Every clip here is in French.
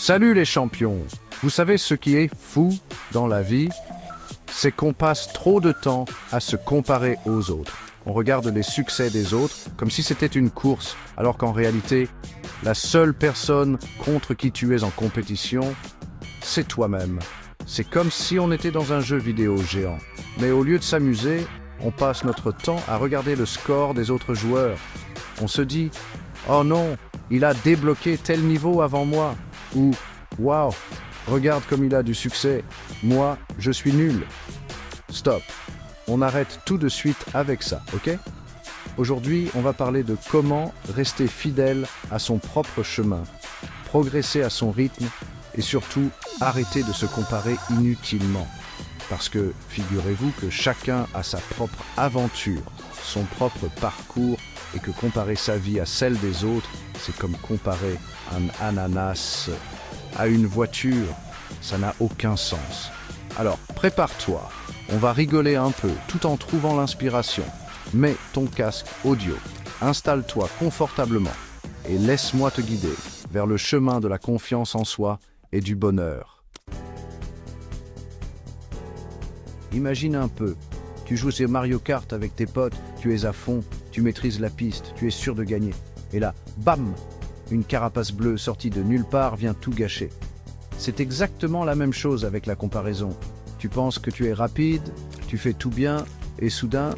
Salut les champions! Vous savez ce qui est fou dans la vie? C'est qu'on passe trop de temps à se comparer aux autres. On regarde les succès des autres comme si c'était une course, alors qu'en réalité, la seule personne contre qui tu es en compétition, c'est toi-même. C'est comme si on était dans un jeu vidéo géant. Mais au lieu de s'amuser, on passe notre temps à regarder le score des autres joueurs. On se dit « Oh non, il a débloqué tel niveau avant moi » ou « Waouh, regarde comme il a du succès, moi, je suis nul ». Stop, on arrête tout de suite avec ça, ok? Aujourd'hui, on va parler de comment rester fidèle à son propre chemin, progresser à son rythme et surtout arrêter de se comparer inutilement. Parce que figurez-vous que chacun a sa propre aventure, son propre parcours et que comparer sa vie à celle des autres, c'est comme comparer un ananas à une voiture. Ça n'a aucun sens. Alors, prépare-toi. On va rigoler un peu tout en trouvant l'inspiration. Mets ton casque audio, installe-toi confortablement et laisse-moi te guider vers le chemin de la confiance en soi et du bonheur. Imagine un peu, tu joues sur Mario Kart avec tes potes, tu es à fond, tu maîtrises la piste, tu es sûr de gagner. Et là, bam, une carapace bleue sortie de nulle part vient tout gâcher. C'est exactement la même chose avec la comparaison. Tu penses que tu es rapide, tu fais tout bien, et soudain,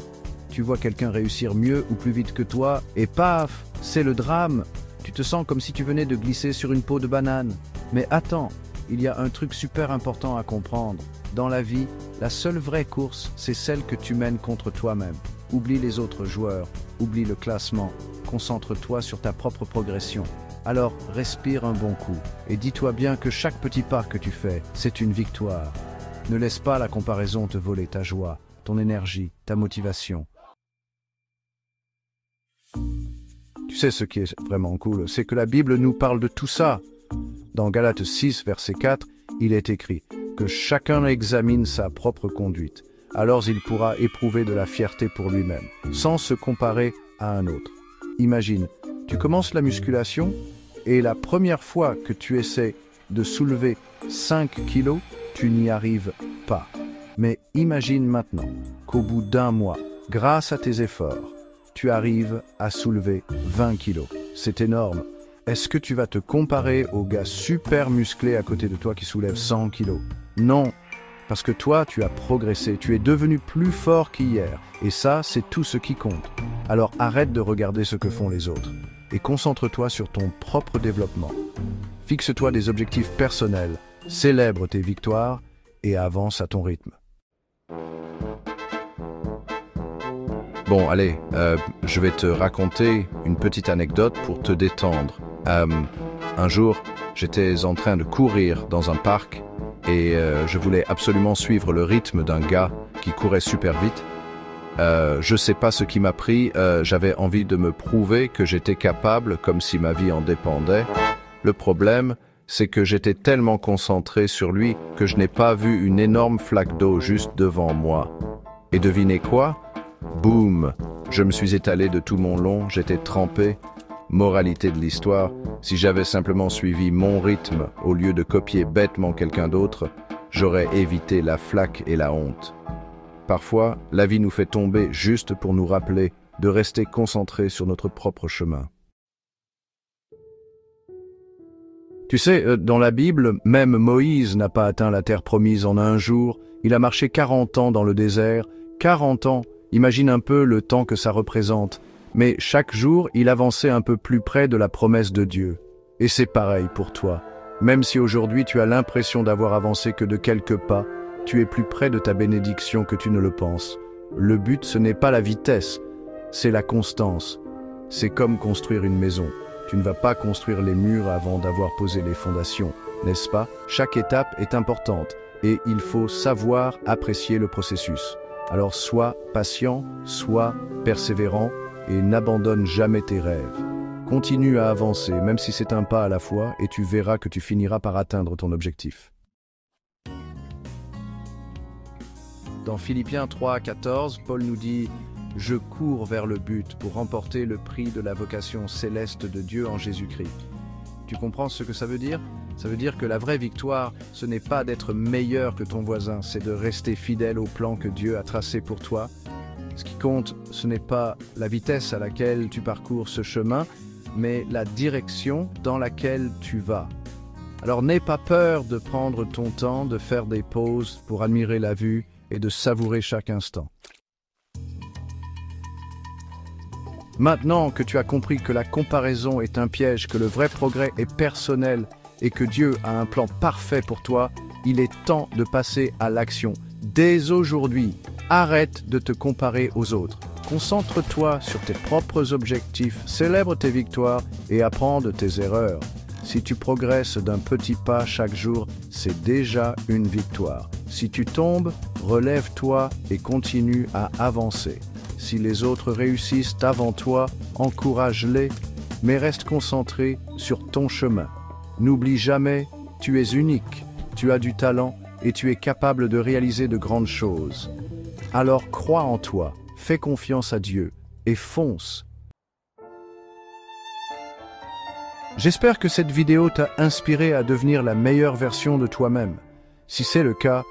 tu vois quelqu'un réussir mieux ou plus vite que toi, et paf, c'est le drame. Tu te sens comme si tu venais de glisser sur une peau de banane. Mais attends, il y a un truc super important à comprendre. Dans la vie, la seule vraie course, c'est celle que tu mènes contre toi-même. Oublie les autres joueurs, oublie le classement, concentre-toi sur ta propre progression. Alors, respire un bon coup et dis-toi bien que chaque petit pas que tu fais, c'est une victoire. Ne laisse pas la comparaison te voler ta joie, ton énergie, ta motivation. Tu sais ce qui est vraiment cool, c'est que la Bible nous parle de tout ça. Dans Galates 6, verset 4, il est écrit que chacun examine sa propre conduite. Alors il pourra éprouver de la fierté pour lui-même, sans se comparer à un autre. Imagine, tu commences la musculation et la première fois que tu essaies de soulever 5 kilos, tu n'y arrives pas. Mais imagine maintenant qu'au bout d'un mois, grâce à tes efforts, tu arrives à soulever 20 kilos. C'est énorme. Est-ce que tu vas te comparer au gars super musclé à côté de toi qui soulève 100 kilos? Non, parce que toi, tu as progressé, tu es devenu plus fort qu'hier. Et ça, c'est tout ce qui compte. Alors arrête de regarder ce que font les autres et concentre-toi sur ton propre développement. Fixe-toi des objectifs personnels, célèbre tes victoires et avance à ton rythme. Bon, allez, je vais te raconter une petite anecdote pour te détendre. Un jour, j'étais en train de courir dans un parc et je voulais absolument suivre le rythme d'un gars qui courait super vite. Je sais pas ce qui m'a pris, j'avais envie de me prouver que j'étais capable, comme si ma vie en dépendait. Le problème, c'est que j'étais tellement concentré sur lui que je n'ai pas vu une énorme flaque d'eau juste devant moi. Et devinez quoi? Boum! Je me suis étalé de tout mon long, j'étais trempé. Moralité de l'histoire, si j'avais simplement suivi mon rythme au lieu de copier bêtement quelqu'un d'autre, j'aurais évité la flaque et la honte. Parfois, la vie nous fait tomber juste pour nous rappeler de rester concentrés sur notre propre chemin. Tu sais, dans la Bible, même Moïse n'a pas atteint la terre promise en un jour. Il a marché 40 ans dans le désert. 40 ans, imagine un peu le temps que ça représente. Mais chaque jour, il avançait un peu plus près de la promesse de Dieu. Et c'est pareil pour toi. Même si aujourd'hui tu as l'impression d'avoir avancé que de quelques pas, tu es plus près de ta bénédiction que tu ne le penses. Le but, ce n'est pas la vitesse, c'est la constance. C'est comme construire une maison. Tu ne vas pas construire les murs avant d'avoir posé les fondations, n'est-ce pas? Chaque étape est importante et il faut savoir apprécier le processus. Alors sois patient, sois persévérant et n'abandonne jamais tes rêves. Continue à avancer, même si c'est un pas à la fois, et tu verras que tu finiras par atteindre ton objectif. Dans Philippiens 3:14, Paul nous dit « Je cours vers le but pour remporter le prix de la vocation céleste de Dieu en Jésus-Christ ». Tu comprends ce que ça veut dire? Ça veut dire que la vraie victoire, ce n'est pas d'être meilleur que ton voisin, c'est de rester fidèle au plan que Dieu a tracé pour toi. Ce qui compte, ce n'est pas la vitesse à laquelle tu parcours ce chemin, mais la direction dans laquelle tu vas. Alors n'aie pas peur de prendre ton temps, de faire des pauses pour admirer la vue et de savourer chaque instant. Maintenant que tu as compris que la comparaison est un piège, que le vrai progrès est personnel et que Dieu a un plan parfait pour toi, il est temps de passer à l'action. Dès aujourd'hui, arrête de te comparer aux autres. Concentre-toi sur tes propres objectifs, célèbre tes victoires et apprends de tes erreurs. Si tu progresses d'un petit pas chaque jour, c'est déjà une victoire. Si tu tombes, relève-toi et continue à avancer. Si les autres réussissent avant toi, encourage-les, mais reste concentré sur ton chemin. N'oublie jamais, tu es unique, tu as du talent et tu es capable de réaliser de grandes choses. Alors crois en toi, fais confiance à Dieu et fonce. J'espère que cette vidéo t'a inspiré à devenir la meilleure version de toi-même. Si c'est le cas,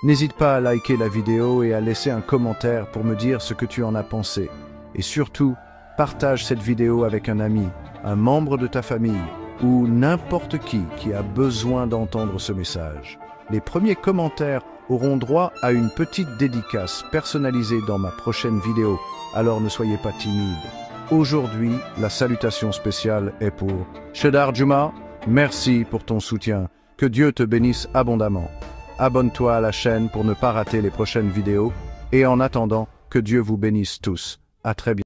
n'hésite pas à liker la vidéo et à laisser un commentaire pour me dire ce que tu en as pensé. Et surtout, partage cette vidéo avec un ami, un membre de ta famille ou n'importe qui a besoin d'entendre ce message. Les premiers commentaires auront droit à une petite dédicace personnalisée dans ma prochaine vidéo, alors ne soyez pas timide. Aujourd'hui, la salutation spéciale est pour Shedar Juma. Merci pour ton soutien. Que Dieu te bénisse abondamment. Abonne-toi à la chaîne pour ne pas rater les prochaines vidéos. Et en attendant, que Dieu vous bénisse tous. À très bientôt.